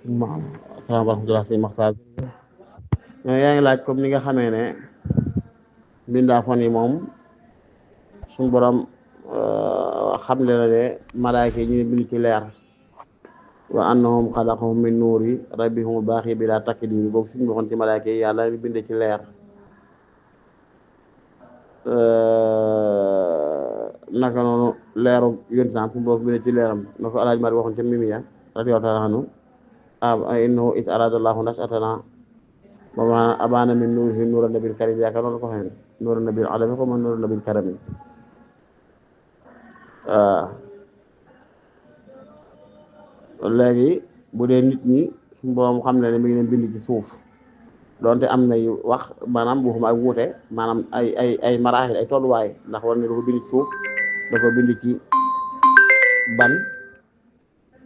asalaamaaleykum wa rahmatulah si Maxtaar yaa ngi laaj comme ni nga xamee ne mbindaafon yi moom suñu borom xamle na ne malaayka yi ñu ne bind ci leer wa annahum xalaqahum min nuuri rabbihumul baaxi bi laa takdiir boobu suñu waxoon ci malaayka yi yàlla ni bind ci leer naka noonu leeru yonent suñu borom bind ci leeram na ko Alaaji Maalik waxoon ca Mimiya radiyallaahu taala anhu innahu is arada allahu nashatana bama abana min nuurihi nuura nabil karim yaakaar noonu ko xëy nuura nabil alami ko ma nuura nabil karami léegi bu dee nit ñi suñu borom xam ne mi ngi leen bind ci suuf doonte am nay wax maanaam waxuma ay wuute maanaam ay maraaxil ay tolluwaay ndax war ne da ko bind ci suuf da ko bind ci ban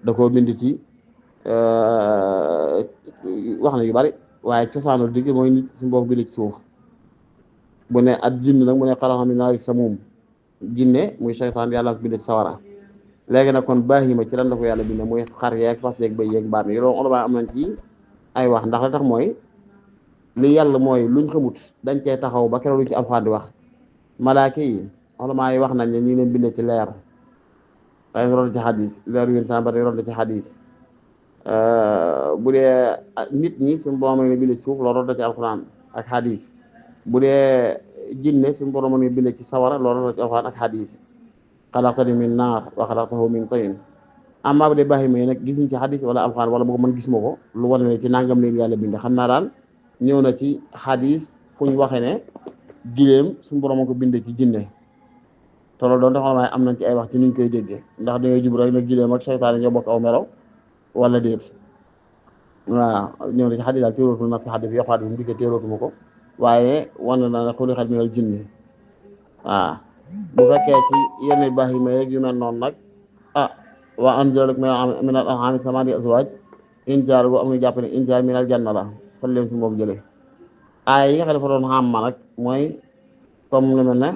da ko bind ci wax na yu bari waaye cosaanul digg mooy nit suñu borom bind ci suuf bu ne at jinn nag mu ne xalaqa min naari samum jinne muy seytaan yàlla ko bind ci sawara léegi nag kon baahima ci lan la ko yàlla bind muy xar yeeg fas yeeg bëy yeeg mbaam yi loolu ulama am nañ ci ay wax ndax la tax mooy li yàlla mooy luñ xamut dañ cey taxaw ba keroog lu ci alxuraan di wax malaaka yi ulama yi wax nañ ne ñi leen bind ci leer waaye roon ci xadis leer yén sa ba tey roon ci xadis bu dee nit ñi suñu borom a bind ci suuf loolu roon ci alxuraan ak xadis bu dee jinne suñu borom a bind ci sawara loolu roon ci alxuraan ak xadis xalaqtani min naar wa xalaqtahu min tiin amma bu dee baahima yi nag gisuñ ci xadis wala alxuraan wala boo man gisuma ko lu wane ne ci nangam leen yàlla bind xam naa daal ñëw na ci xadis fu ñu waxee ne giléem suñu borom a ko bind ci jinne te loolu doon taxaw am nañ ci ay wax ci niñ koy déggee ndax dañoo jub rek ne giléem ak seytaane ñoo bokk aw melo wala déet waaw ñëw na ci xadis daal téerootu na si xadis yokk xadis bi mu dikkee téerootuma ko waaye wan na ne xuliqat minal jinni waaw bu fekkee ci yenn baahima yeeg yu mel noonu nag wa anzala lakum minal an'aami samaaniya azwaaj inzaar bu am na jàpp ne inzaar minal janna la fan leen si moom jëlee aay yi nga xam ne dafa doon xam ma nag mooy comme lu mel ne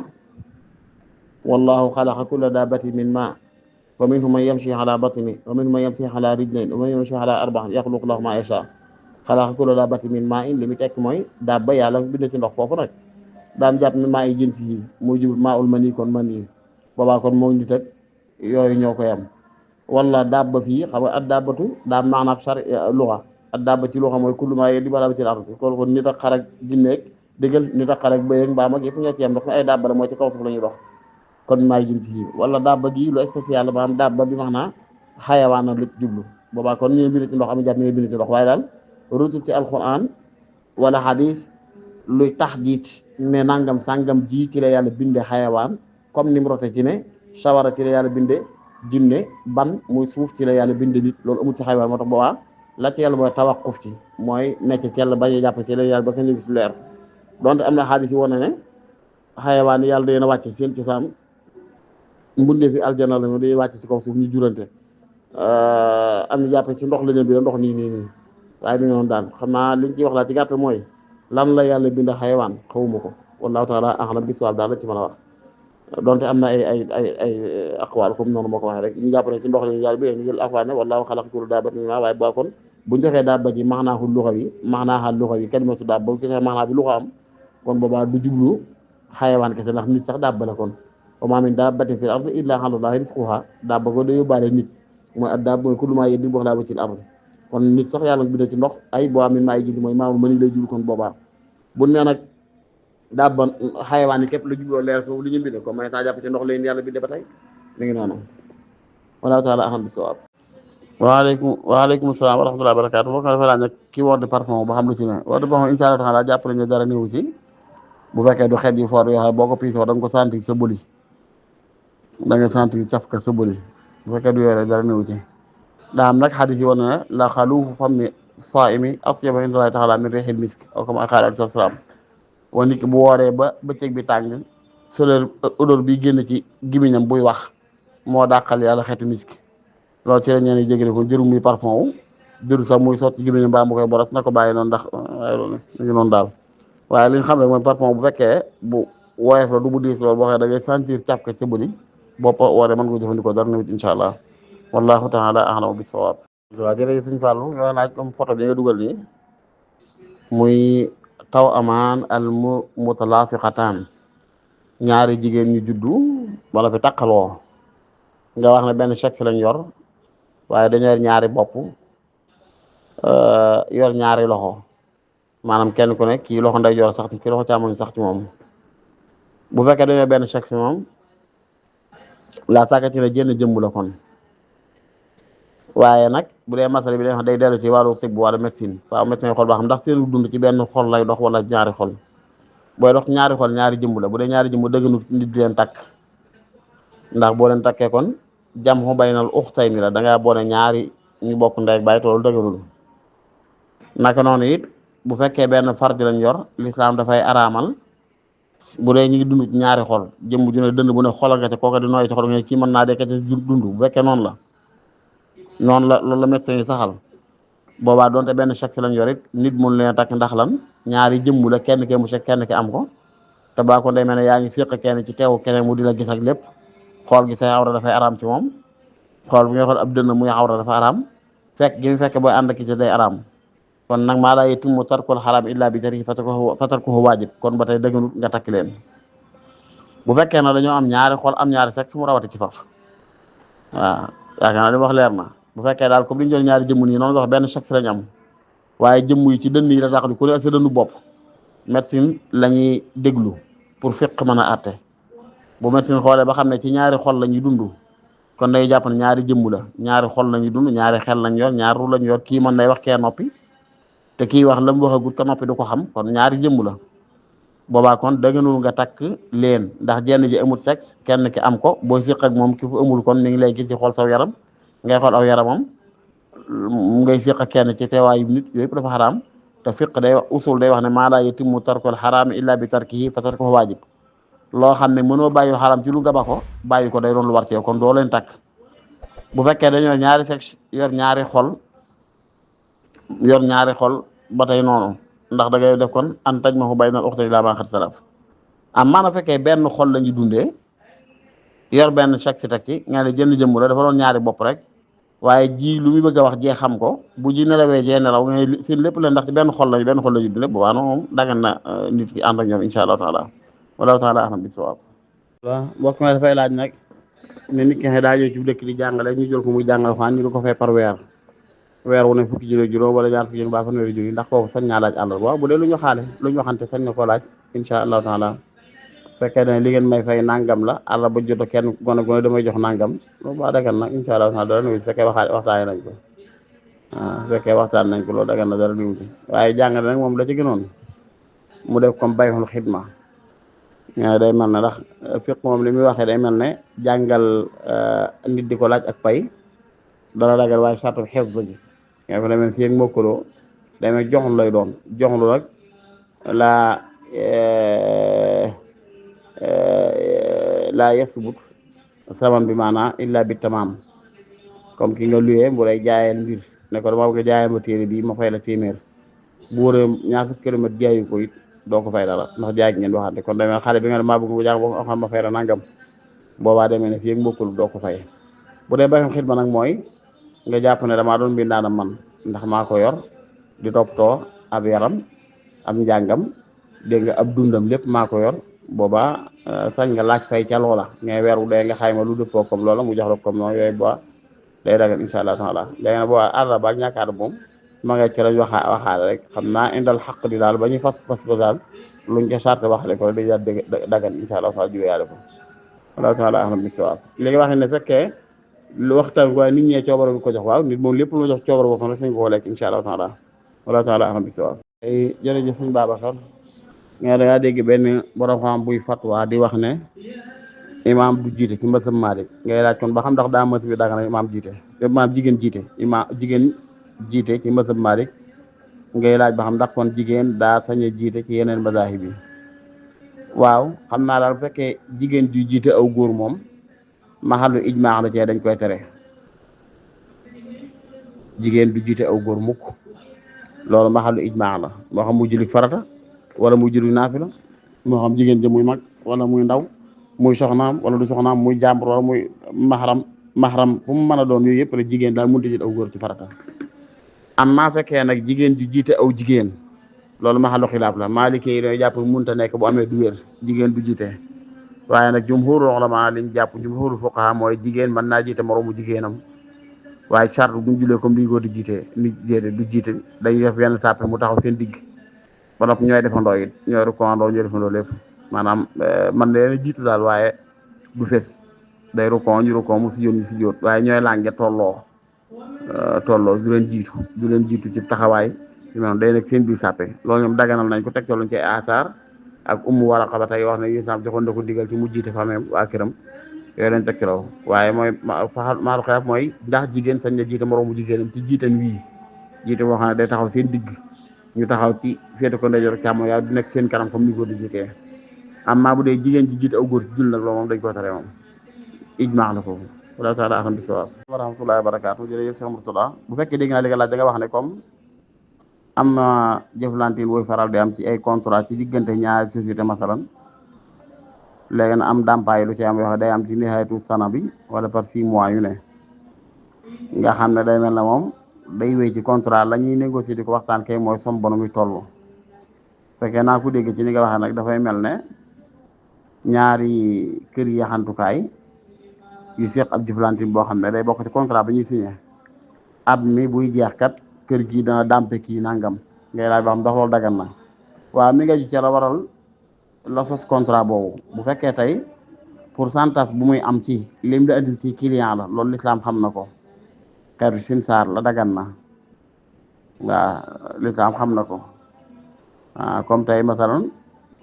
wallahu xalaqa kulla daabatin min maa wa minhum man yamshi ala batni wa minhum man yamshi ala rijlayn wa minhum man yamshi ala arba'in yaxluqu lahu maa yashaa xalaqa kulla daabatin min maa in li mu tekk mooy daaba yàlla bind ci ndox foofu nag daam jàpp ne maa yi jën si yi muy jubut maa ul mani kon man yi boobaa kon moo nit ak yooyu ñoo koy am wala daaba fii xam nga ad daabatu daa maanaam sar luxa ad daaba ci luxa mooy kullu maa yee di balaa ci ardi kon kon nit ak xar ak jinneeg déggal nit ak xar ak bëy ak mbaam ak yëpp ñoo ci am ndax ay daaba la mooy ci kaw suuf la ñuy dox kon maa yi jën si yi wala daaba gi lu spécial la maanaam daaba bi maanaam xayawaan na lu jublu boobaa kon ñu bind ci ndox am jàpp ñu bind ci ndox waaye daal rutul ci alquran wala hadis luy tax jiit ne nangam sangam ji ci la yàlla binde xayawaan comme ni mu rote ci ne sawara ci la yàlla binde jinne ban muy suuf ci la yàlla binde nit loolu amul ci xayawaan moo tax boobaa la ci yàlla mooy tawaquf ci mooy nekk ci yàlla bañ a jàpp ci la yàlla ba kañ la gis leer donte am na xadis yi wane ne xayawaan yàlla dina wàcc seen cosaan mbundee fi aljana la ñu day wàcc ci kaw suuf ñu jurante am na jàpp ci ndox la ñu bi ndox nii waaye mi ngi noonu daal xam naa liñ ciy wax laa ci gàttal mooy lan la yàlla bind xayawaan xawuma ko wallahu taala a'lam bi sawaab daal la ci mën a wax donte am na ay aqwaal comme noonu moo ko waxee rek ñu jàpp ne ci ndox la ñu yàlla bi ñu jël aqwaal ne wallahu xalaqa kulla daabbatin min maa waaye boo kon bu ñu joxee daabba ji maanaahu luxa bi maanaaha luxa bi kalimatu daabba bu joxee maanaa bi luxa am kon boobaa du jublu xayawaan kese ndax nit sax daabba la kon wa maa min daabbatin fil ardi illaa ala llaahi rizquhaa daabba ko day yóbbaale nit mooy ad daabba mooy kullu maa yadibbu alaa wajhil ardi kon nit sax yàlla bind ci ndox ay boo am min maa yi ji mooy maamul mëni lay jublu kon boobaa bu ne nag daabba xayawaan yi képp la jubloo leer foofu li ñu bind ko may taa jàpp ci ndox leen yàlla binde ba tey mi ngi noonu wallahu taala a'lam bis-sawaab waaleykum salaam wa rahmatullahi wa barakaatu boo ko defee laaj nag ki worde parfum ba xam lu ci ne worde parfum insha Allah taala jàpp nañu dara néewu ci bu fekkee du xeet yu fort yoo xam boo ko piisoo da nga ko sentir sa bëli da nga sentir cafka sa bëli bu fekkee du yore dara néewu ci daa am nag xadis yi wane ne la xaluufu fammi saa'imi atyabu inda Llaahi taala min riihil misk aw kamaa qaala alayhi salaam wa nit ki bu wooree ba bëccëg bi tàng sëlër odeur bi génn ci gimiñam buy wax moo dàqal yàlla xeetu misk loolu ci la ñeen jégale ko jëru muy parfum wu jëru sax muy sotti gimiñam mbaa mu koy boros na ko bàyyi noonu ndax waaye loolu ñu ngi noonu daal waaye li ñu xam ne mooy parfum bu fekkee bu woyof la du bu diis loolu boo xee da ngay sentir càfka sa bëli boo wooree mën nga ko jëfandikoo dara nawit insha allah wallahu taala a'lamu bis-sawaab waaw jërëjëf sëñ Fallou nga laaj comme photo bi nga dugal nii muy taw amaan al mutalaasiqataan ñaari jigéen ñu juddu wala fi takkaloo nga wax ne benn sexe lañ yor waaye dañoo yor ñaari bopp yor ñaari loxo maanaam kenn ku ne kii loxo ndeyjoor sax ci kii loxo càmmoñ sax ci moom bu fekkee dañoo benn sexe moom laa sàkka ci ne jënn jëmb la kon waaye nag bu dee masala bi day wax day dellu ci wàllu tibb wala médecine waaw médecine yi xool ba xam ndax seen dund ci benn xol lay dox wala ñaari xol booy dox ñaari xol ñaari jëmb la bu dee ñaari jëmb dëgganu nit di leen takk ndax boo leen takkee kon jam xu baynal uxtayni la da ngaa boole ñaari ñu bokk ndey ak baay toolu dëgganul naka noonu it bu fekkee benn fard lañ yor lislaam dafay araamal bu dee ñu ngi dund ci ñaari xol jëmb ju ne dënd bu ne xol nga ca kooka di nooy ci xol nga kii mën naa dekkee ci dund bu fekkee noonu la noonu la loolu la médecin yi saxal boobaa donte benn sexe lañ yor it nit mun leen takk ndax lan ñaari jëmb la kenn ke mu seq kenn ki am ko te baa ko day mel ne yaa ngi séq kenn ci teewu keneen mu di la gis ak lépp xool gi say awra dafay araam ci moom xool bu ngay xool ab dënn muy awra dafa araam fekk gi mu fekk booy ànd ki ci day araam kon nag maa laa yatimmu tarkul xaraam illa bi tarki fatarkuhu waajib kon ba tey dëgganut nga takk leen bu fekkee na dañoo am ñaari xool am ñaari sexe mu rawati ci faf waaw yaakaar naa li wax leer na bu fekkee daal comme li ñu doon ñaari jëmm nii noonu nga wax benn sexe lañ am waaye jëmm yi ci dënn yi la tax di ku ne ak sa dënnu bopp médecine la ñuy déglu pour fiq mën a àtte bu médecine xoolee ba xam ne ci ñaari xol la ñuy dund kon day jàpp ne ñaari jëmm la ñaari xol la ñuy dund ñaari xel lañ yor ñaari ru lañ yor kii mën nay wax kee noppi te kii wax la mu waxagut ka noppi du ko xam kon ñaari jëmm la boobaa kon dëgganul nga takk leen ndax jenn ji amul sexe kenn ki am ko booy siq ak moom ki fu amul kon mi ngi lay gis ci xool saw yaram ngay xool aw yaramam ngay siq ak kenn ci teewaayu nit yooyu yëpp dafa xaraam te fiq day wax usul day wax ne maa laa yatimmu tarkul xaraami illa bi tarkihi fa tarkuhu waajib loo xam ne mënoo bàyyi xaraam ci lu gaba ko bàyyi ko day doon lu war ci yow kon doo leen takk bu fekkee dañoo ñaari sexe yor ñaari xol ba tey noonu ndax da ngay def kon an tajmahu baynal uxtayni illaa maa qad salaf am maanaam fekkee benn xol la ñuy dundee yor benn sexe teg ci nga ne jënd jëmm la dafa doon ñaari bopp rek waaye ji lu muy bëgg a wax jee xam ko bu ji nelawee jee nelaw nga seen lépp la ndax ci benn xol la ñuy dundee boobaa noonu moom dagan na nit ki ànd ak ñoom insha allahu taala wallahu taala ahlam bisawaab waaw mbokk mi dafay laaj nag ne nit ki daa ñëw ci dëkk di jàngale ñu jël ko muy jàngale xaan ñu di ko fay par weer wu ne fukki junni juróom wala ñaar fukki junni ba fanweeri junni ndax kooku sañ naa laaj àll waaw bu dee lu ñu xaale lu ñu waxante sañ na koo laaj insha allahu taala fekkee ne li ngeen may fay nangam la àll ba jot kenn gone damay jox nangam loolu ba dagan na insha allahu taala dara nuyu fekkee waxtaan nañ ko waaw fekkee waxtaan nañ ko loolu dagan na dara nuyu waaye jàngale nag moom la ci gënoon mu def comme bayxul xidma day mel ne ndax fiq moom li muy waxee day mel ne jàngal nit di ko laaj ak pay dara dagal waaye sartu xew ba ji nga fa demee fii ak mokkaloo day mel joxlu lay doon joxlu rek laa yasbut saman bi maanaa illa bi tamaam comme ki nga luyee bu lay jaayeel mbir ne ko dama bëgg a jaayeel ma téere bii ma fay la téeméer bu wóoree ñaar fukki kilomètre jaayu ko it doo ko fay dara ndax jaay ngeen waxante kon demee xale bi nga ne maa bëgg bu jàng boo xam ma fay la nangam boobaa demee ne fii ak mokkalu doo ko fay bu dee bayam xidma nag mooy nga jàpp ne damaa doon bindaanam man ndax maa ko yor di toppatoo ab yaram ab njàngam dégg nga ab dundam lépp maa ko yor boobaa sañ nga laaj fay ca loola ngay weer wu dee nga xayma lu dëppoo comme loola mu jox la comme noonu yooyu ba day dagan insha allah taala léegi nag boobaa arda ba ak ñàkkaar moom ma nga ci lañ waxaale rek xam naa indal xaq di daal ba ñuy fas ko daal luñ ca charte waxale ko day dagan insha allah taala juweyaale ko wallahu taala ahlam bisawaab léegi wax ne fekkee lu waxtaan waaye nit ñee coobara ko jox waaw nit moom lépp lu jox coobara boo xam ne sañ ko lekk insha allah taala wallahu taala ahlam bisawaab ay jërëjëf suñ Babacar nga da ngaa dégg benn borom xam buy fatwa di wax ne imaam du jiite ci mbasam Maalik ngay laaj kon ba xam ndax daa mës bi daga na imaam jigéen jiite ci mbasam Maalik ngay laaj ba xam ndax kon jigéen daa sañ a jiite ci yeneen mazahib yi waaw xam naa daal bu fekkee jigéen ju jiite aw góor moom maxalu ijmaa la cee dañ koy tere jigéen du jiite aw góor mukk loolu maxalu ijmaa la moo xam mu julli farata wala muy julli naafila moo xam jigéen ji muy mag wala muy ndaw muy soxnaam wala du soxnaam muy jàmbur wala muy maxaram maxaram fu mu mën a doon yooyu yëpp rek jigéen daal mënut a jiite aw góor ci farata am maa fekkee nag jigéen ju jiite aw jigéen loolu maxalu xilaaf la Maliki yi dañuy jàpp mënut a nekk bu amee du wér jigéen du jiite waaye nag jumhuuru ulama liñ jàpp jumhuuru fuqaha mooy jigéen mën naa jiite moroomu jigéenam waaye charte bu ñu julee comme li góor di jiite nit du jiite dañuy def yenn sàppe mu taxaw seen digg ba noppi ñooy defandoo it ñooy rukkandoo ñooy defandoo lépp maanaam man leen a jiitu daal waaye du fes day rukkoo ñu rukkoo mu sujjóot ñu sujjóot waaye ñooy lànge tolloo du leen jiitu ci taxawaay maanaam day nekk seen biir sàppe loolu ñoom daganal nañ ko teg luñ ci asaar ak Ummu Waraqa ba tey wax ne yéen sam joxoon na ko digal ci mu jiite fameem waa këram yooyu lañ tegtaloo waaye mooy maalu xilaaf mooy ndax jigéen sañ na jiite moroomu jigéenam ci jiitan wii jiite boo xam ne day taxaw seen digg ñu taxaw ci féete ko ndeyjoor càmmoñ yaa du nekk seen kanam comme ni góor di jiitee amma bu dee jigéen ci jiite aw góor ci jul nag loolu moom dañ ko tere moom ijmaa la foofu wala taala axam bi sawaab wa rahmatullahi wa barakaatu jërëjëf Cheikh Mourtada bu fekkee dégg naa li nga laaj da nga wax ne comme am na jëflantiin woy faral di am ci ay contrat ci diggante ñaari société masalan léegi na am ndàmpaay lu ci am yoo xam day am ci nihayatu sana bi wala par 6 mois yu ne nga xam ne day mel na moom day wéy ci contrat la ñuy négocier di ko waxtaan kay mooy som bono muy toll fekkee naa ko dégg ci ni nga waxee nag dafay mel ne ñaari kër yi yaxantukaay yu seq ab jëflantin boo xam ne day bokk ci contrat ba ñuy signé at mi buy jeex kat kër gi dana dàmpe kii nangam ngay laaj ba xam ndax loolu dagan na waaw mi nga ju ca la waral la sos contrat boobu bu fekkee tey pourcentage bu muy am ci lim la andil ci client la loolu lislaam xam na ko xeetu simsaar la dagan na waaw lislaam xam na ko comme tey masalan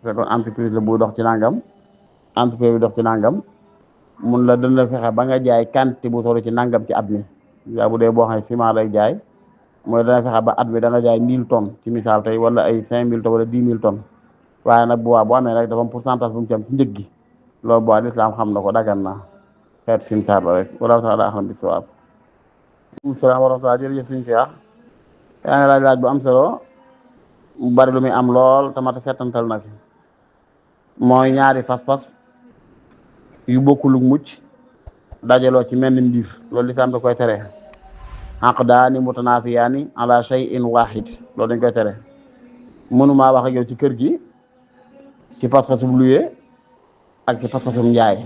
fekkoon entreprise la buy dox ci nangam entreprise bi dox ci nangam mun la dana fexe ba nga jaay quantité bu toll ci nangam ci at mi yaa bu dee boo xam ne ciment lay jaay mooy dana fexe ba at mi da nga jaay 1000 tonnes ci misaal tey wala ay 5000 tonnes wala 10 000 tonnes waaye nag bu boo amee rek dafa am pourcentage bu mu ci am ci njëg gi loolu bu lislaam xam na ko dagan na xeet simsaar la rek wala taala axam bi sawaab salaam wa rahmatulah jërëjëf suñu Cheikh yaa ngi laaj bu am solo mu bari lu muy am lool tamata settantal na fi mooy ñaari pas-pas yu bokkul mucc dajaloo ci mel ni mbir loolu lislaam da koy tere aqdaani mutanaafiyaani ala shay'in waahid loolu dañ koy tere mënumaa wax ak yow ci kër gi ci pas-pasum luye ak ci pas-pasum njaay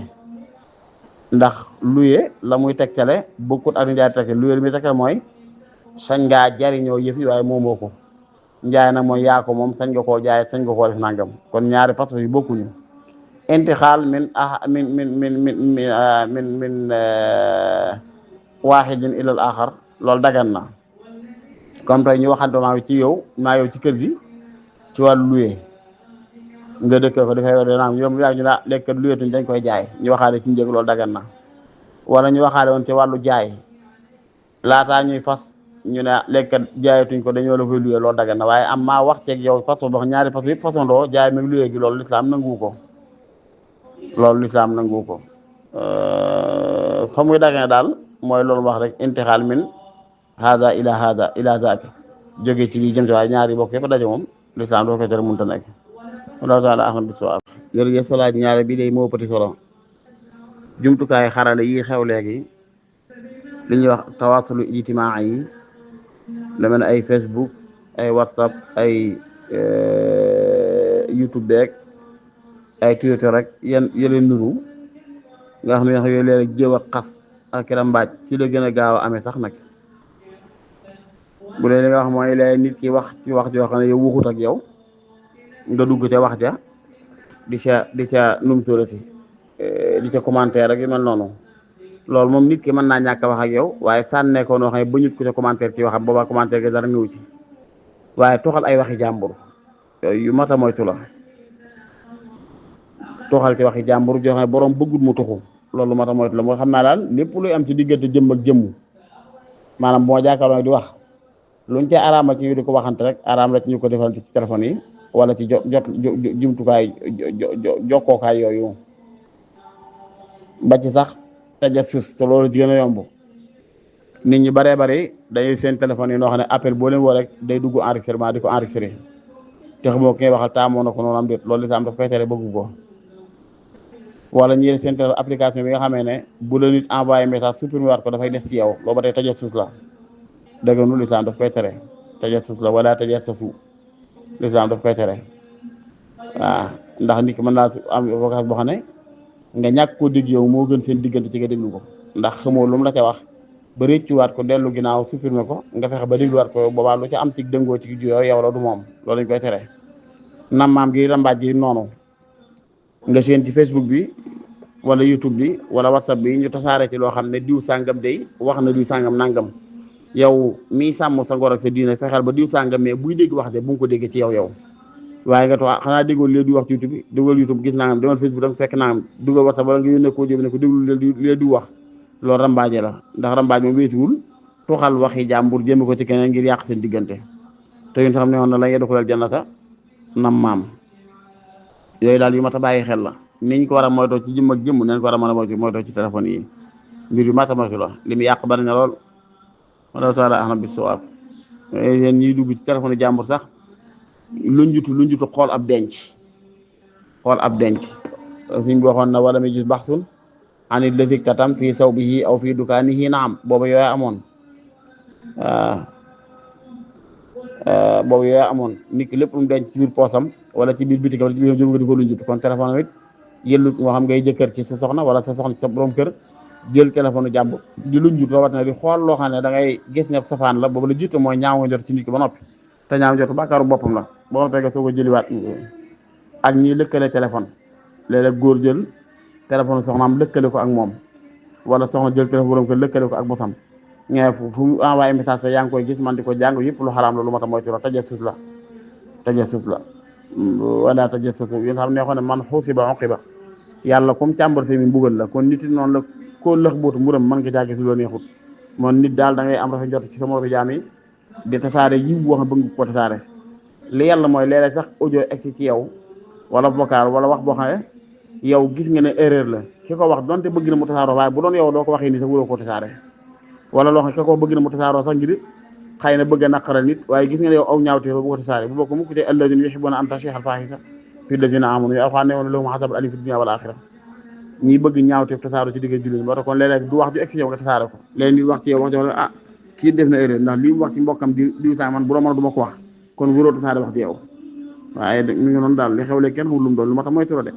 ndax luye la muy tegtale bokkut ak njaay tegtale luye li muy tegtale mooy sañ ngaa jariñoo yëf yi waaye moomoo ko njaay nag mooy yaa ko moom sañ nga koo jaay sañ nga koo def nangam kon ñaari pas-pas yi bokkuñu intixaal min waahidin ilal axar loolu dagan na comme tey ñu waxante maa yow ci kër gi ci wàllu luye nga dëkk ko dafay war naam ñoom yaa ñu daa lekk luye tuñ dañ koy jaay ñu waxaale ci njëg loolu dagan na wala ñu waxaale woon ci wàllu jaay laataa ñuy fas ñu ne lekk jaayatuñ ko dañoo la koy luye loolu dagan na waaye am maa wax ceeg yow façon boo ñaari façon yëpp façon doo jaay même luye gi loolu lislaam nangu ko fa muy dagane daal mooy loolu wax rek intixaal min hada ila zaaka jóge ci lii jëm ci waaye ñaari bokk yëpp daje moom lislaam doo koy tere mënta nekk wallahu taala ahmad bi sawaab jërëjëf sa laaj ñaare bi day moo pëti solo jumtukaay xarale yi xew léegi li ñuy wax tawasulu ijtimaa yi la mel ne ay Facebook ay WhatsApp ay YouTube beeg ay Twitter rek yëleen nuru nga xam ne yooyu leen jëw ak xas ak rambaaj ci la gën a gaaw a amee sax nag bu dee li nga wax mooy lay nit ki wax ci wax joo xam ne yow waxut ak yow nga dugg ca wax ja di ca numturati di ca commentaire rek yu mel noonu loolu moom nit ki mën naa ñàkk a wax ak yow waaye sànnee ko noo xam ne ba ñut ko ca commentaire ci waxam boobaa commentaire gi dara ñëw ci waaye toxal ay waxi jàmbur yooyu yu mat a moytu la toxal ci waxi jàmbur joo xam ne borom bëggut mu tuxu loolu mat a moytu la moo xam naa daal lépp luy am ci diggante jëmm ak jëmm maanaam boo jàkkaarloo di wax luñ ca araama ci ñu di ko waxante rek araam la ci ñu ko defal ci téléphone yi wala ci jumtukaay jokkookaay yooyu ba ci sax tajassus te loolu di gën a yomb nit ñi baree bari dañuy seen téléphone yi noo xam ne appel boo leen woo rek day dugg enregistrement di ko enregistré te xamoo ki ngay waxal taamoo na ko noonu am déet loolu lislaam daf koy tere bëggu ko wala ñi seen application bi nga xamee ne bu la nit envoyé message supprimer waat ko dafay des ci yow loolu ba tey tajassus la dëgganu lislaam daf koy tere tajassus la wala tajassasu lislaam daf koy tere waaw ndax nit ki mën naa am vocation boo xam ne nga ñàkk koo dégg yow moo gën seen diggante ci nga déglu ko ndax xamoo lu mu la ca wax ba réccuwaat ko dellu ginnaaw supprimer ko nga fexe ba dégluwaat ko boobaa lu ca am ci dëngoo ci juyoo yow la du moom loolu lañ koy tere nammaam gi rambaaj gi noonu nga seen ci Facebook bi wala YouTube bi wala WhatsApp bi ñu tasaare ci loo xam ne diw sàngam day wax na diw sàngam nangam yow mii sàmm sa ngor ak sa diine fexeel ba diw sàngam mais buy dégg wax de bu nga ko déggee ci yow waaye nga toog xanaa déggoo lee di wax ci YouTube bi déggoo YouTube gis nangam demal Facebook da nga fekk nangam dugal WhatsApp wala nga yónnee koo jëm ne ko déglu lee di wax loolu rambaaje la ndax rambaaj moom weesuwul tuxal waxi jàmbur jëme ko ci keneen ngir yàq seen diggante te yéen xam ne woon na la yadxulul jannata nam maam yooyu daal yu mat a bàyyi xel la niñ ko war a moytoo ci jëmm ak jëmm neen ko war a mën a moytoo ci téléphone yi mbir yu mat a moytu la li mu yàq bari na lool wala taala ahna bi sawaab yéen ñiy dugg ci téléphone jàmbur sax lunjutu xool ab denc suñ bi waxoon na wala mi gis baxsun ani lëfik tatam fii sawbihi aw fii dukaanihi naam boobu yooya amoon boobu yooya amoon nit ki lépp lu mu denc ci biir poosam wala ci biir bitik wala ci biir jëm nga di ko lunjut kon téléphone it yëllut moo xam ngay jëkkër ci sa soxna wala sa soxna ci sa borom kër jël téléphone jàmbur di lunjut rawat na di xool loo xam ne da ngay gis ne safaan la boobu la jiitu mooy ñaaw nga jot ci nit ki ba noppi te ñaaw jot bàkkaaru boppam la boo noppee nga soo ko jëliwaat ak ñi lëkkale téléphone léeg-léeg góor jël téléphone soxnaam lëkkale ko ak moom wala soxna jël téléphone borom kër lëkkale ko ak bosam ñee fu mu envoyé message te yaa ngi koy gis man di ko jàng yëpp lu xaraam la lu ma ta moytu la tajassus la wala tajassasu yéen xam ne xoo ne man xusiba uqiba yàlla comme càmbar fi mi mbugal la kon nit noonu la koo lëx bootu mburam mën nga caa gis lu la neexut moom nit daal da ngay am rafet jot ci sa moromu jaam yi di tasaare jiw boo xam bëgg ko tasaare li yàlla mooy léeg-léeg sax audio egsi ci yow wala vocal wala wax boo xam ne yow gis nga ne erreur la ki ko wax donte bëgg na mu tasaaroo waaye bu doon yow doo ko waxee ni sax wuroo ko tasaare wala loo xam ne ki ko bëgg na mu tasaaroo sax ngir xëy na bëgg a naqaral nit waaye gis nga ne yow aw ñaawte bu ko tasaare bu bokk mukk te alladina yuhibbuna an tashiha al-fahisha fi alladina amanu alquran ne woon lahum azabun alim fi dunya wal axira ñi bëgg ñaawte tasaaro ci digg jullit moo tax kon léeg-léeg du wax ju egsi yow nga tasaare ko léegi nit wax ci yow wax ci ah kii def na erreur ndax li mu wax ci mbokkam di sa man bu doon mën du ma ko wax kon wuroo tasaare wax ci yow waaye mi ngi noonu daal li xew léegi kenn xamul lu mu doon lu ma tax moytu la de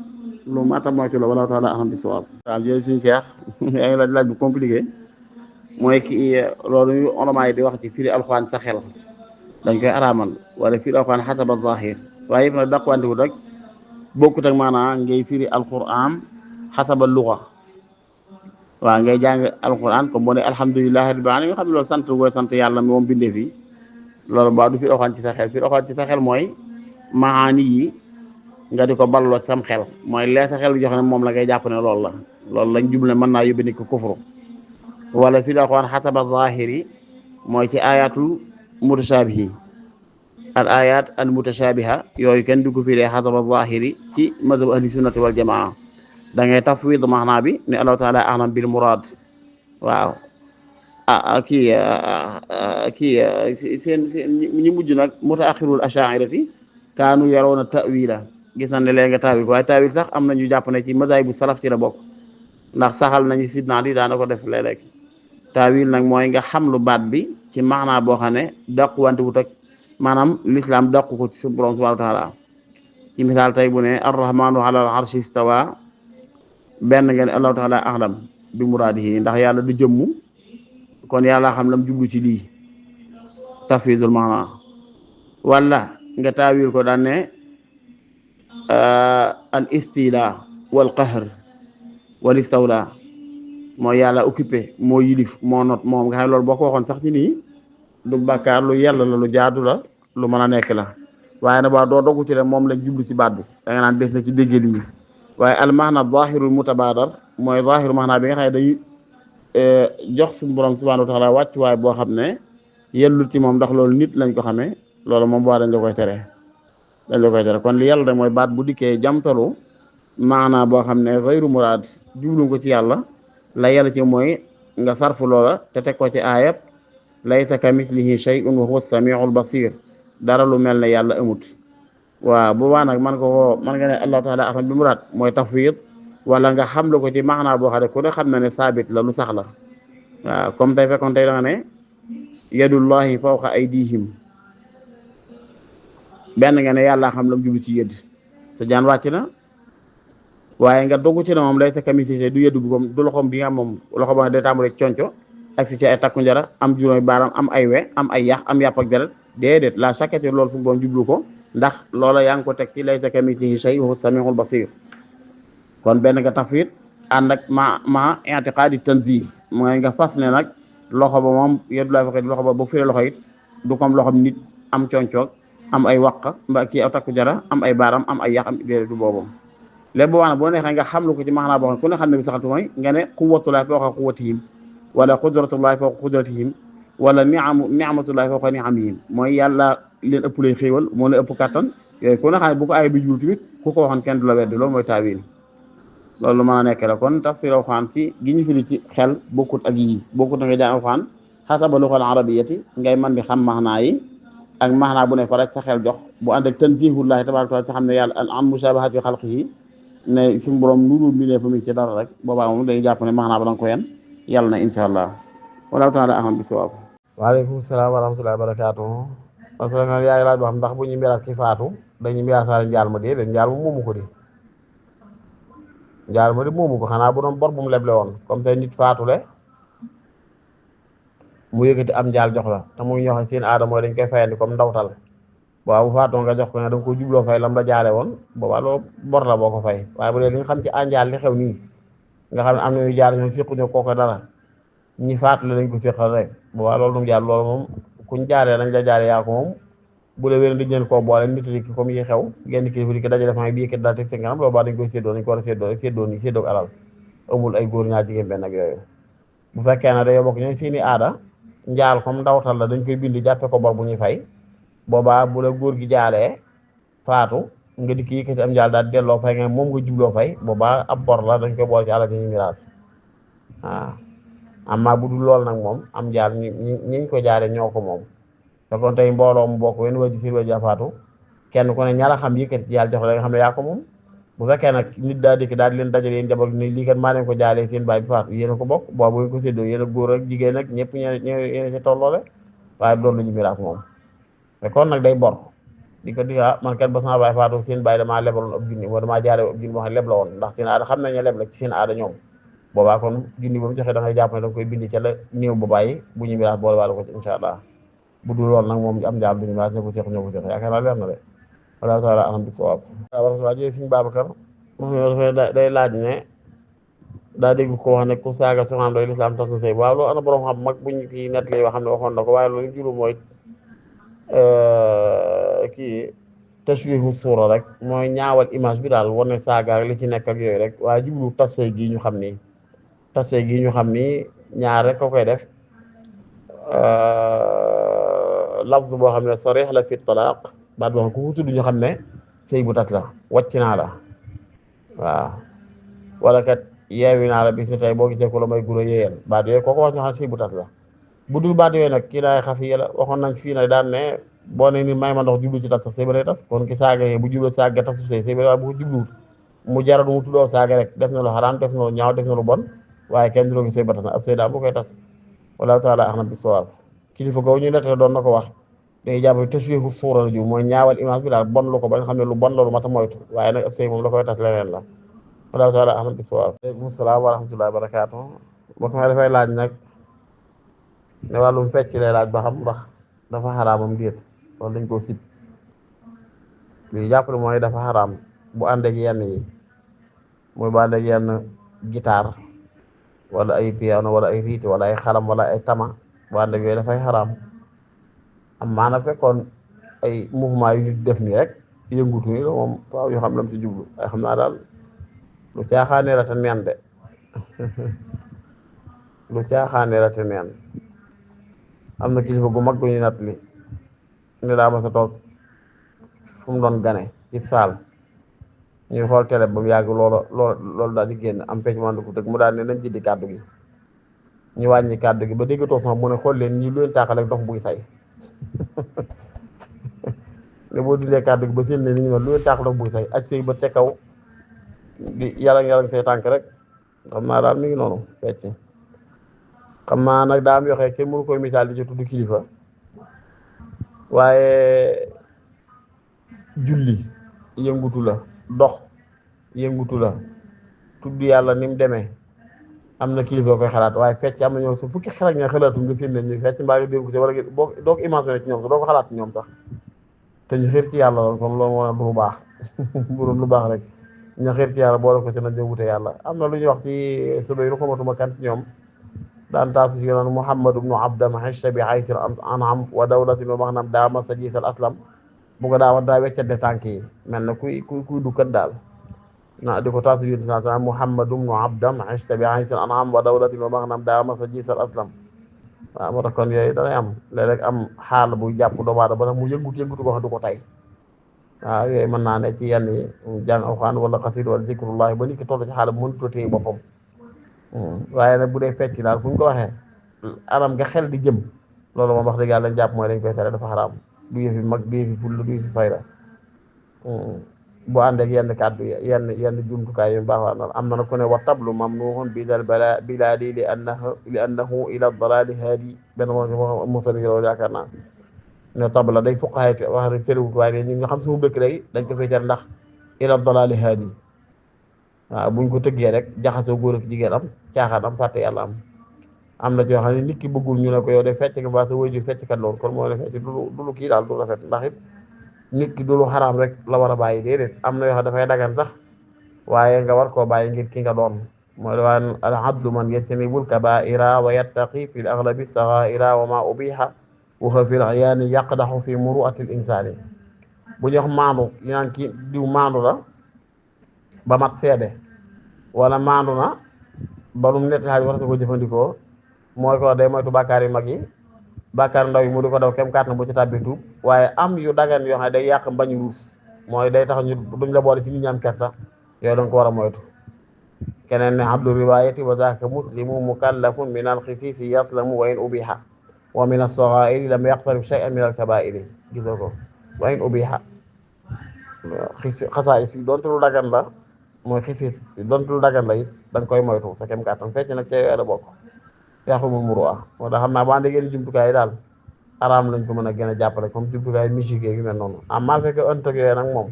lu ma tax moytu la wala taala aham bi sawaab daal jël suñu seex yaa ngi laaj bu compliqué mooy ki loolu ulama yi di wax ci firi alxuraan sa xel dañ koy araamal wala firi alxuraan xasaba zahir waaye yëpp nag dàqwantiwut rek bokkut ak maanaam ngay firi alxuraan xasaba luxa waaw ngay jàng alxuraan comme boo ne alhamdulillahi rabbil alamin nga xam ne loolu sant gooy sant yàlla mi moom bindee fi loolu ba du firi alxuraan ci sa xel firi alxuraan ci sa xel mooy maani yi nga di ko balloo sam xel mooy lee sa xel bi jox ne moom la ngay jàpp ne loolu lañ jublu ne mën naa yóbbe nit ko kufru wala firi alxuraan xasaba zahiri mooy ci ayatul mutashabihi al ayat al mutashabiha yooyu kenn du ko firee xasaba zahiri ci mazhab ahli sunnati wal jamaa da ngay tafwid maanaa bi ne allahu taala a'lam bil murad waaw seen ñi mujj nag mutaaxirul ashairati kaanu yaroona ta'wila gis nañ ne léegi nga taawil ko waaye taawil sax am nañu jàpp ne ci mazhab bu salaf ci la bokk ndax saxal nañu sidna li daana ko def léeg-léeg taawil nag mooy nga xam lu baat bi ci maanaa boo xam ne dàquwante wut ak maanaam l'islam dàqu ko ci suñu borom subhanahu wa taala ci misaal tey bu ne arrahmanu ala al arshi istawa benn ngeen allahu taala a'lam bi muraadihi ndax yàlla du jëmmu kon yàlla xam lam jublu ci lii tafwidul maana wala nga taawil ko daan ne al istila wal qahr wal istawla mooy yàlla occupé moo yilif moo not moom nga xam ne loolu boo ko waxoon sax ci nii du bàkkaar lu yàlla la lu jaadu la lu mën a nekk la waaye nag waa doo dogu ci rek moom lañ jublu ci baat bi da nga naan def na ci déggee li waaye al maana zahirul mutabadar mooy zahiru maana bi nga xam ne dañuy jox suñu borom subhanahu wa taala wàccuwaay boo xam ne yellut ci moom ndax loolu nit lañ ko xamee loolu moom boo dañ la koy tere kon li yàlla rek mooy baat bu dikkee jamtalu maana boo xam ne gayru muraad jublu ko ci yàlla la yàlla ci mooy nga sarfu loola te teg ko ci aayab laysa ka mislihi shay'un wa huwa as-sami'ul basir dara lu mel ne yàlla amut waaw boobaa nag man nga ne allahu taala a'lam bi muraad mooy tafwid wala nga xam lu ko ci maanaa boo xam ne ku ne xam na ne saabit la lu sax la waaw comme tey fekkoon tey da nga ne yadullahi fawqa aydihim benn nga ne yàlla xam lam jublu ci yëdd sa jaan wàcc na waaye nga dogu ci ne moom lay sa kamité du yëddu bi comme du loxoom bi nga am moom loxo ba nga day tàmbale conco ak si ci ay takku njara am juróomi baaram am ay we am ay yax am yàpp ak deret déedéet la chaque loolu suñu borom jublu ko ndax loola yaa ngi ko teg ci lay sa kamité shay wa samiul basir kon benn nga tafwid ànd ak ma i'tiqaadi tanzih mooy nga fas ne nag loxo ba moom yëddu laa fexe loxo ba bu firee loxo it du comme loxom nit am concoog am ay waq mba kii aw takku jara am ay baaram am ay yax am déedéet du boobu léegi boo boo neexee nga xam lu ko ci maanaa boo xam ku ne xam ne bi saxatu mooy nga ne quwwatullahi fawqa quwwatihim wala qudratullahi fawqa qudratihim wala ni'matullahi fawqa ni'amihim mooy yàlla leen ëpp lay xéewal moo leen ëpp kattan yooyu ku ne xam ne bu ko ay bi jul tamit ku ko waxoon kenn du la weddi loolu mooy taawil loolu mën a nekk la kon tafsir alxuraan ci gi ñu firi ci xel bokkut ak yii bokkut nga jàng alxuraan xasaba luxal arabiyati ngay mën di xam maanaa yi ak maanaa bu ne fa rek sa xel jox bu ànd ak tanzihullahi tabaaraka wa taala xam ne yàlla an mushabahati xalqihi ne suñu borom nuru mi ne fa mu ci dara rek boobaa moom dañuy jàpp ne maanaa ba da nga ko yen yàlla na insha allah wallahu taala aham bi sawaab. waaleykum salaam wa rahmatullahi wa barakaatuh. parce que yaa ngi laaj boo xam ndax bu ñu miraas ki faatu dañuy miraasaale njaal ma déedéet njaal ma moomu ko di njaal ma di moomu ko xanaa bu doon bor bu mu leble woon comme tey nit faatule mu yëkkati am njaal jox la te muy ñoo xam seen aada mooy dañ koy fayandi comme ndawtal waaw bu faatoo nga jox ko ne da nga ko jubloo fay lam la jaale woon boobaa loolu bor la boo ko fay waaye bu dee li nga xam ci ànjaal li xew nii nga xam ne am na ñu jaar ñoom séquñu kooko dara ñi faatule dañ ko séqal rek boobaa loolu jaar loolu moom kuñ jaaree nañ la jaare yaa ko moom bu la wér di jël koo boole nit ki comme yi xew genn kilifa di ko dajale fa bi yëkkati daal teg seen kanam boobaa dañ koy séddoo dañ ko war a séddoo rek séddoo ni séddoo alal amul ay góor ñaar jigéen benn ak yooyu bu fekkee ne dañoo bokk ñooy seeni aada njaal comme ndawtal la dañ koy bind jàppe ko bor bu ñuy fay boobaa bu la góor gi jaalee faatu nga dikk yëkkati am njaal daal delloo fay nga moom nga jubloo fay boobaa ab bor la dañ koy boole ci alal ñu miraas waaw amma bu dul lool nag moom am njaal ñiñ ko jaaree ñoo ko moom te kon tey mbooloo mu bokk wenn waji sir waji faatu kenn ku ne ñaara xam yëkkati ci yàlla jox la nga xam ne yaa ko moom bu fekkee nag nit daa dikk daal di leen dajale yéen jabar ni lii kat maa leen ko jaalee seen baay bi faatu yéen a ko bokk boobu ngeen ko séddoo yéen a góor ak jigéen ak ñëpp ñeen ci tolloole waaye doon lu ñu miraas moom te kon nag day bor di ko di man kat ba sama baay faatu seen baay damaa lebaloon ab junni moo damaa jaare ab junni boo xam ne leb la woon ndax seen aada xam nañu leb la ci seen aada ñoom boobaa kon junni ba mu joxe da ngay jàpp ne da nga koy bindi ca la néew ba bàyyi bu ñu miraas boole waale ko ci insha allah bu dul lool nag moom am njaal duñu miraas ñoo ko seq yaakaar naa leer na de wala taala alam bi sawaab waa jëlee suñu Babacar moom day laaj ne daa dégg ko wax ne ku saaga soxnaam doy lislaam tas na sëy waaw loolu ana borom xam mag buñ kii nett li yoo xam ne waxoon na ko waaye loolu juru mooy kii tashwihu suura rek mooy ñaawal image bi daal wane saaga li ci nekk ak yooyu rek waaye jublu tasee gi ñu xam ni tasee gi ñu xam ni ñaar rek ko koy def lafz boo xam ne sarih la fi talaaq baat boo xam ku tudd ñu xam ne sëy bu tas la wàcc naa la waaw wala kat yeewi naa la bis ni tey boo gisee ku la may guro yéeyal baat yooyu kooko wax ñu xam sëy bu tas la bu dul baat yooyu nag kii daay xaf yi la waxoon nañ fii nag daan ne boo ne ni may ma ndox jublu ci tas sax sëy ba day tas kon ki saaga bu jublu saaga tasu sëy ba waaye bu ko jubluwut mu jaral mu tuddoo saaga rek def na lu xaraam def na lu ñaaw def na lu bon waaye kenn du la sëy ba tas na ab sëy daal bu koy tas wallahu taala a'lam bis-sawaab kilifa googu ñu nettali doon na ko wax dañuy jàpp tashwiihu suura la ju mooy ñaawal image bi daal bon lu ko ba nga xam ne lu bon loolu mata moytu waaye nag ab sëy moom la koy tas leneen la wallahu taala a'lam bis-sawaab aleykum salaam wa rahmatullahi wa barakaatuh boo xam ne dafay laaj nag ne wàllum fecc lay laaj ba xam ndax dafa xaraamam déet loolu dañ koo sib li jàpp ne mooy dafa xaraam bu ànd ak yenn yi mooy bu ànd ak yenn guitare wala ay piano wala ay riiti wala ay xalam wala ay tama bu ànd ak yooyu dafay xaraam am maana fekkoon ay mouvement yu nit def nii rek yëngutu ni la moom waaw yoo xam lam ci jublu ay xam naa daal lu caaxaane la te neen de lu caaxaane la te neen am na kilifa gu mag gu ñu natt li ne daa ma sa toog fu mu doon gane ci saal ñuy xool télé ba mu yàgg loolu daal di génn am fecc man ko tëgg mu daal ne nañ jiddi kàddu gi ñu wàññi kàddu gi ba déggatoo sax mu ne xool leen ñi lu leen tàqale dox buy say ne boo dindee kàddu gi ba seen ne ni ñu lu leen tàqale dox buy say aj sëy ba te kaw di yalang say tànk rek xam naa daal mi ngi noonu fecc xam naa nag daa am yoo xam ne kenn mënu koy misaal di ci tudd kilifa waaye julli yëngutu la dox yëngutu la tudd yàlla ni mu demee am na kilifa koy xalaat waaye fecc am na ñoom su fukki xel ak ña xalaatu nga seen leen ñu fecc mbaa nga dégg ko ci wala boo doo ko imaginer ci ñoom sax doo ko xalaat ñoom sax te ñu xër ci yàlla lool kon loolu moo ne du lu baax bu doon lu baax rek ña xër ci yàlla boole ko ci na jëwute yàlla am na lu ñuy wax ci suba ru xamatuma kan ci ñoom daan taasu ci naan Muhammad ibnu Abdam xasha bi xaysil anam wa dawlatin wa maxnam daama sa jiisal aslam bu ko daa weccante tànk yi mel na kuy dukkat daal na di ko taasu yéen sa Muhammad ibnu Abdam xasha bi xaysil anam wa dawlatin wa maxnam daama sa jiisal aslam waaw moo tax kon yooyu danay am léeg-léeg am xaal bu jàpp doomu aadama ba tax mu yëngutu ko xam du ko tay waaw yooyu mën naa ne ci yenn yi jàng alxuraan wala xasida wala zikrullahi ba nit ki toll ci xaal bu mënut a téye boppam waaye nag bu dee fecc daal fu ñu ko waxee anam nga xel di jëm loolu moom wax dëgg yàlla dañ jàpp mooy dañ koy tere dafa xaraam du yëfi mag du yëfi fulla du yëfi fayda bu ànd ak yenn kàddu yenn jumtukaay yu baax waa am na nag ku ne wa tablu mamnuhun bidal biladi li annahu ila dalali haadi benn mosani loolu yaakaar naa ne tabla day fuqahay wax rek tëréwut waaye ñi nga xam suñu dëkk léegi dañ ko fay tere ndax ila dalali haadi waaw buñ ko tëggee rek jaxasoo góor ak jigéen am caaxaan am fàtte yàlla am na ci yoo xam ne nit ki bëggul ñu ne ko yow de fecc nga ba sa wayjur fecc kat loolu kon moo ne fecc du lu kii daal du rafet ndax it nit ki du lu xaraam rek la war a bàyyi déedéet am na yoo xam dafay dagan sax waaye nga war koo bàyyi ngir ki nga doon mooy waan al abdu man yajtanibul kabaira wa yattaqi fi l aghlabi saghaira wa ma ubiha wa huwa fil ayaani yaqdahu fi muru'atil insaani bu ñu wax maandu ñu naan kii diw maandu la ba mat seede wala maandu na ba lu mu nett xaaj war na ko jëfandikoo mooy ko day moytu bàkkaar yu mag yi bàkkaar ndaw yi mu di ko daw kem kàttan bu ci tàbbi tuub waaye am yu dagan yoo xam ne day yàq mbañu ruus mooy day tax ñu duñ la boole ci nit ñi am kersa yooyu da nga ko war a moytu keneen ne abdu riwayati wa zaaka muslimu mukallafun min al xisiisi yaslamu wa in ubiha wa min as-saghaa'iri lam yaqtarib shay'an min al kabaa'iri gisoo ko wa in ubiha xasaay si doonte lu dagan la mooy xisiis doonte lu dagan la it da nga koy moytu sa kem kàttan fecc nag ca yooyu la bokk yàqumul muru'a moo tax xam naa bu ànd ngeen jumtukaay yi daal araam lañ ko mën a gën a jàppale comme jumtukaay musique yu mel noonu ah mal fait que ëntëg yooyu nag moom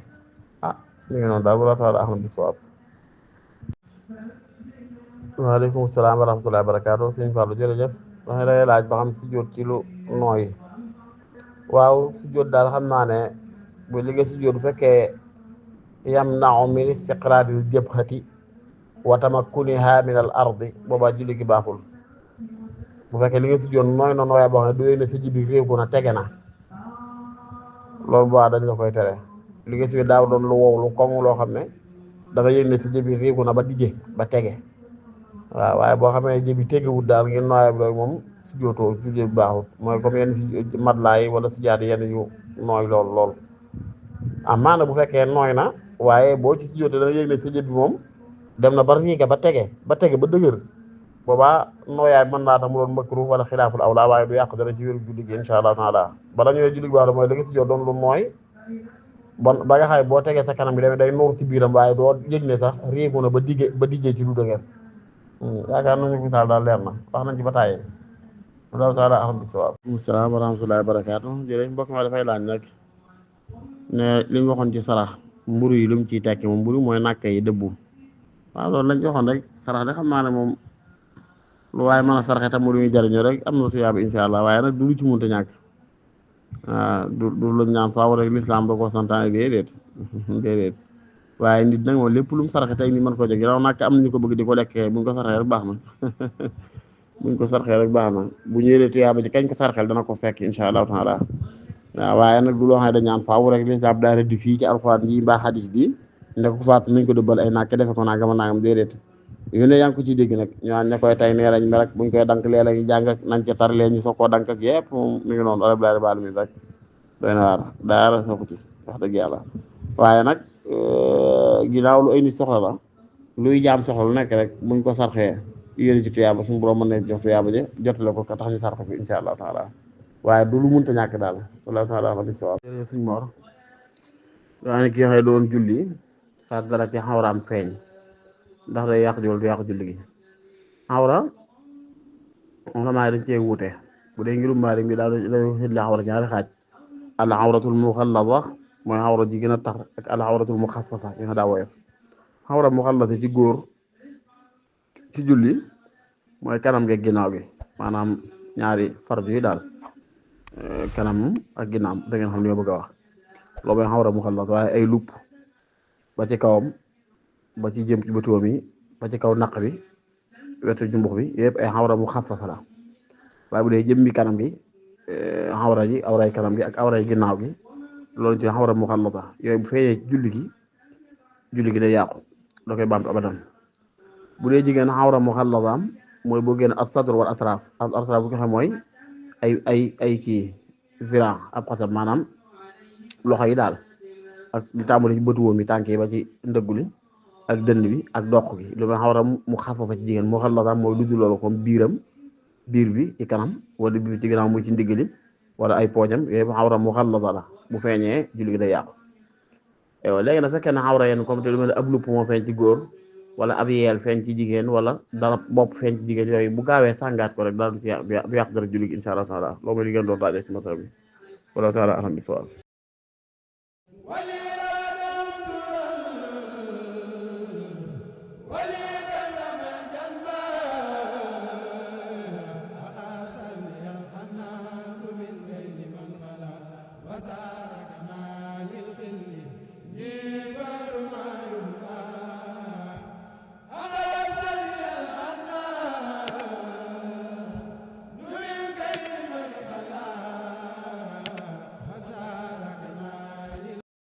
ah mi ngi noonu daal bu la taala ahmad bi sawaab waaleykum salaam wa rahmatullahi wa barakaatu sëñ Fallou jërëjëf waxee day laaj ba xam sujjóot ci lu nooy waaw sujjóot daal xam naa ne bu liggéey sujjóot bu fekkee yamna'u min istiqraaril jabhati wa tamakkuniha min al ardi boobaa julli gi baaxul bu fekkee li nga sujjóot nooy na nooyaa boo xam ne du yéeg ne sa jibi réeku na tege na loolu boo dañ la koy tere li nga sujjóot daaw doon lu wow lu koŋ loo xam ne dafa yéeg ne sa jibi réeku na ba dijje ba tege waaw waaye boo xamee jibi tegewut daal ngeen nooyaa bi loolu moom sujjóotoo julli bi baaxul mooy comme yenn si matelas yi wala sujjaat yenn yu nooy lool amaana bu fekkee nooy na waaye boo ci sujjóotee da nga yéeg ne sa jibi moom dem na ba riiga ba tege ba dëgër boobaa nooyaay mën naa tax mu doon makruh wala xilaaful awla waaye du yàq dara ci wéru julli gi insha allah taala bala ñu ne julli gi baax mooy da nga sujjóot doon lu nooy bon ba nga xam boo tegee sa kanam bi day nuur ci biiram waaye doo yëg ne sax réegu na ba dijjee ci lu dëgër yaakaar nañu misaal daal leer na wax nañ ci ba tàyyi Allah taala aham bi sawaab. Asalaam wa rahmatullahi wa barakaatu jërëjëf mbokk ma dafay laaj nag ne li ñu waxoon ci sarax mburu yi lu mu ciy tekki moom mburu mooy nàkk yi dëbbu waaw loolu lañ ci waxoon rek sarax de xam naa ne moom lu waaye mën a sarxe tam mu lu ñuy jariñoo rek am na tuyaaba insha allah waaye nag du lu ci munta ñàkk waaw du luñ ñaan faaw rek lislaam da ko santaane déedéet waaye nit nag moom lépp lu mu sarxe tey ni mën koo jeg ginnaaw nàkk am nañu ko bëgg di ko lekkee buñ ko sarxee rek baax na buñ ko sarxee rek baax na bu ñëwee tuyaaba ci kañ ko sarxel dana ko fekk insha allahu taala waaw waaye nag du loo xam ne dañ ñaan faaw rek lislaam daa rëdd fii ci alxuraan ji mbaa xadis bi ne ko faatu nañ ko dëbbal ay nàkk defe ko nangam a nangam déedéet yu ne yaa ngi ko ciy dégg nag ñaan ña koy tay nee lañ me rek buñ koy dank lee lañu jàng ak nañ ca tar lee ñu soog koo dank ak yëpp moom mi ngi noonu alhamdulilah rabbil alamin rek doy na waar daara soo ko ci wax dëgg yàlla waaye nag ginnaaw lu ay nit soxla la luy jaam soxla lu nekk rek buñ ko sarxee yéene ci tuyaaba suñu borom mën na jox tuyaaba je jotale ko ka tax ñu sarxe ko insha allahu taala waaye du lu mënta ñàkk daal wallahu taala bi sawaab suñ mor waa ne ki waxee doon julli far dara ci xawraam feeñ ndax day yàq julli du yàq julli gi awra moom la maa dañ cee wuute bu dee ngirum Maalik bi daal dañu xidli awra ñaari xaaj al awratul muxallada mooy awra ji gën a tar ak al awratul muxaffasa yi nga daa woyof awra muxallada ci góor ci julli mooy kanam gi ginnaaw gi maanaam ñaari farj yi daal kanam ak ginnaaw da ngeen xam li ma bëgg a wax loolu mooy awra muxallada waaye ay lupp ba ci kawam ba ci jëm ci bëtuwam yi ba ci kaw naq bi wetu jumbux bi yëpp ay awra muxaffasa la waaye bu dee jëmmi kanam gi awra ji awray kanam gi ak awray ginnaaw gi loolu ci awra muxallada yooyu bu feeñee ci julli gi day yàqu da koy baamtu abadan bu dee jigéen awra muxallada am mooy boo génn as sadr wal atraaf al atraaf bu ko xam mooy ay kii zira ab xasab maanaam loxo yi daal ak li tàmbali ci bëtu woom yi tànk yi ba ci ndëggu li ak dënn bi ak doq gi lu may awra mu xafafa ci jigéen muxallada am mooy lu dul loolu comme biir bi ci kanam wala biir ci ginnaaw muy ci ndigg li wala ay poojam yooyu awra muxallada la bu feeñee julli gi day yàqu léegi nag fekkee ne awra yéen comme te lu mel ne ab lupp moo feeñ ci góor wala ab yeel feeñ ci jigéen wala dara bopp feeñ ci jigéen yooyu bu gaawee sàngaat ko rek daal du yàq dara julli gi incha allah taala loolu mooy li ngeen doon laajee ci masala bi wala taala alam bi